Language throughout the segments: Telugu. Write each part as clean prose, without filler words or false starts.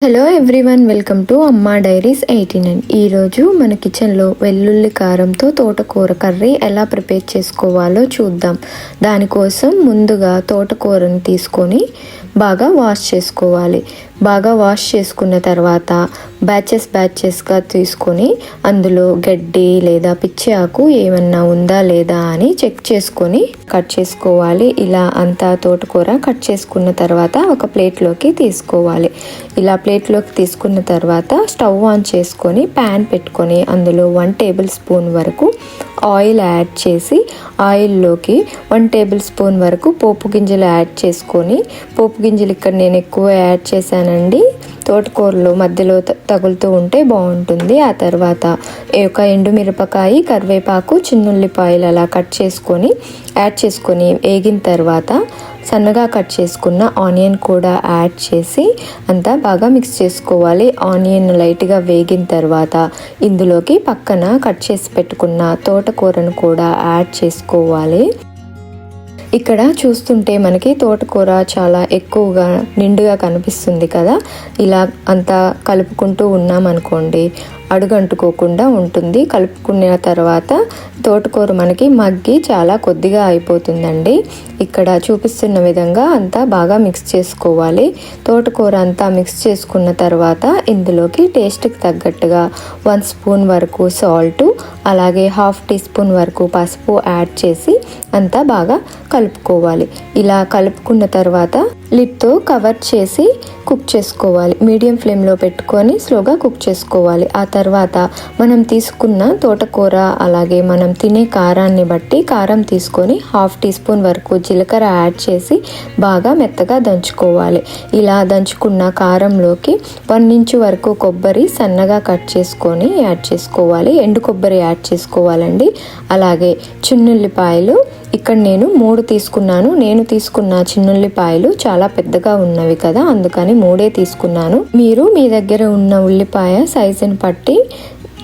హలో ఎవ్రీవన్, వెల్కమ్ టు అమ్మా డైరీస్ 89. ఈరోజు మన కిచెన్లో వెల్లుల్లి కారంతో తోటకూర కర్రీ ఎలా ప్రిపేర్ చేసుకోవాలో చూద్దాం. దానికోసం ముందుగా తోటకూరని తీసుకొని బాగా వాష్ చేసుకోవాలి. బాగా వాష్ చేసుకున్న తర్వాత బ్యాచెస్గా తీసుకొని అందులో గడ్డి లేదా పిచ్చి ఆకు ఏమన్నా ఉందా లేదా అని చెక్ చేసుకొని కట్ చేసుకోవాలి. ఇలా అంతా తోటకూర కట్ చేసుకున్న తర్వాత ఒక ప్లేట్లోకి తీసుకోవాలి. ఇలా ప్లేట్లోకి తీసుకున్న తర్వాత స్టవ్ ఆన్ చేసుకొని ప్యాన్ పెట్టుకొని అందులో 1 టేబుల్ స్పూన్ వరకు ఆయిల్ యాడ్ చేసి ఆయిల్లోకి 1 టేబుల్ స్పూన్ వరకు పోపు గింజలు యాడ్ చేసుకొని, పోపు గింజలు ఇక్కడ నేను ఎక్కువ యాడ్ చేశానండి. తోటకూరలో మధ్యలో తగులుతూ ఉంటే బాగుంటుంది. ఆ తర్వాత ఒక ఎండుమిరపకాయ, కరివేపాకు, చిన్నుల్లిపాయలు అలా కట్ చేసుకొని యాడ్ చేసుకొని వేగిన తర్వాత సన్నగా కట్ చేసుకున్న ఆనియన్ కూడా యాడ్ చేసి అంతా బాగా మిక్స్ చేసుకోవాలి. ఆనియన్ లైట్గా వేగిన తర్వాత ఇందులోకి పక్కన కట్ చేసి పెట్టుకున్న తోటకూరను కూడా యాడ్ చేసుకోవాలి. ఇక్కడ చూస్తుంటే మనకి తోటకూర చాలా ఎక్కువగా నిండుగా కనిపిస్తుంది కదా. ఇలా అంతా కలుపుకుంటూ ఉన్నామనుకోండి అడుగంటుకోకుండా ఉంటుంది. కలుపుకున్న తర్వాత తోటకూర మనకి మగ్గి చాలా కొద్దిగా అయిపోతుందండి. ఇక్కడ చూపిస్తున్న విధంగా అంతా బాగా మిక్స్ చేసుకోవాలి. తోటకూర అంతా మిక్స్ చేసుకున్న తర్వాత ఇందులోకి టేస్ట్కి తగ్గట్టుగా 1 స్పూన్ వరకు సాల్ట్, అలాగే 1/2 టీ స్పూన్ వరకు పసుపు యాడ్ చేసి అంతా బాగా కలుపుకోవాలి. ఇలా కలుపుకున్న తర్వాత లిడ్తో కవర్ చేసి కుక్ చేసుకోవాలి. మీడియం ఫ్లేమ్లో పెట్టుకొని స్లోగా కుక్ చేసుకోవాలి. ఆ తర్వాత మనం తీసుకున్న తోటకూర అలాగే మనం తినే కారాన్ని బట్టి కారం తీసుకొని 1/2 టీ స్పూన్ వరకు జీలకర్ర యాడ్ చేసి బాగా మెత్తగా దంచుకోవాలి. ఇలా దంచుకున్న కారంలోకి 1 ఇంచు వరకు కొబ్బరి సన్నగా కట్ చేసుకొని యాడ్ చేసుకోవాలి. ఎండు కొబ్బరి యాడ్ చేసుకోవాలండి. అలాగే చిన్నుల్లిపాయలు ఇక్కడ నేను 3 తీసుకున్నాను. నేను తీసుకున్న చిన్నుల్లిపాయలు చాలా పెద్దగా ఉన్నవి కదా, అందుకని 3 తీసుకున్నాను. మీరు మీ దగ్గర ఉన్న ఉల్లిపాయ సైజుని బట్టి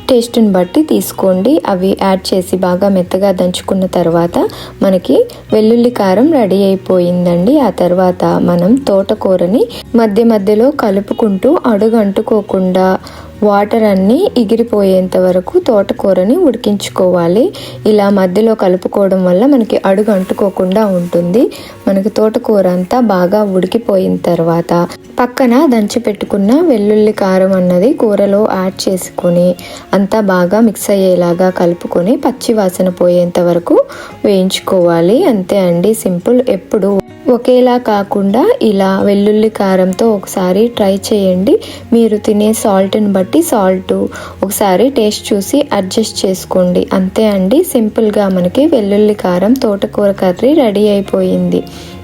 టేస్ట్ని బట్టి తీసుకోండి. అవి యాడ్ చేసి బాగా మెత్తగా దంచుకున్న తర్వాత మనకి వెల్లుల్లి కారం రెడీ అయిపోయిందండి. ఆ తర్వాత మనం తోటకూరని మధ్యలో కలుపుకుంటూ అడుగు అంటుకోకుండా వాటర్ అన్నీ ఎగిరిపోయేంత వరకు తోటకూరని ఉడికించుకోవాలి. ఇలా మధ్యలో కలుపుకోవడం వల్ల మనకి అడుగు అంటుకోకుండా ఉంటుంది. మనకి తోటకూర అంతా బాగా ఉడికిపోయిన తర్వాత పక్కన దంచి పెట్టుకున్న వెల్లుల్లి కారం అన్నది కూరలో యాడ్ చేసుకొని అంతా బాగా మిక్స్ అయ్యేలాగా కలుపుకొని పచ్చి వాసన పోయేంత వరకు వేయించుకోవాలి. అంతే అండి, సింపుల్. ఎప్పుడు ఒకేలా కాకుండా ఇలా వెల్లుల్లి కారంతో ఒకసారి ట్రై చేయండి. మీరు తినే సాల్ట్ని బట్టి సాల్ట్ ఒకసారి టేస్ట్ చూసి అడ్జస్ట్ చేసుకోండి. అంతే అండి, సింపుల్గా మనకి వెల్లుల్లి కారం తోటకూర కర్రీ రెడీ అయిపోయింది.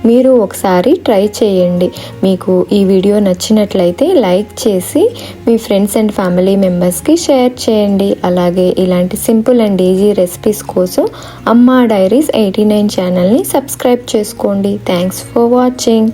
మీరు ఒకసారి ట్రై చేయండి. మీకు ఈ వీడియో నచ్చినట్లయితే లైక్ చేసి మీ ఫ్రెండ్స్ అండ్ ఫ్యామిలీ మెంబర్స్కి షేర్ చేయండి. అలాగే ఇలాంటి సింపుల్ అండ్ ఈజీ రెసిపీస్ కోసం అమ్మా డైరీస్ 89 ఛానల్ని సబ్స్క్రైబ్ చేసుకోండి. Thanks for watching.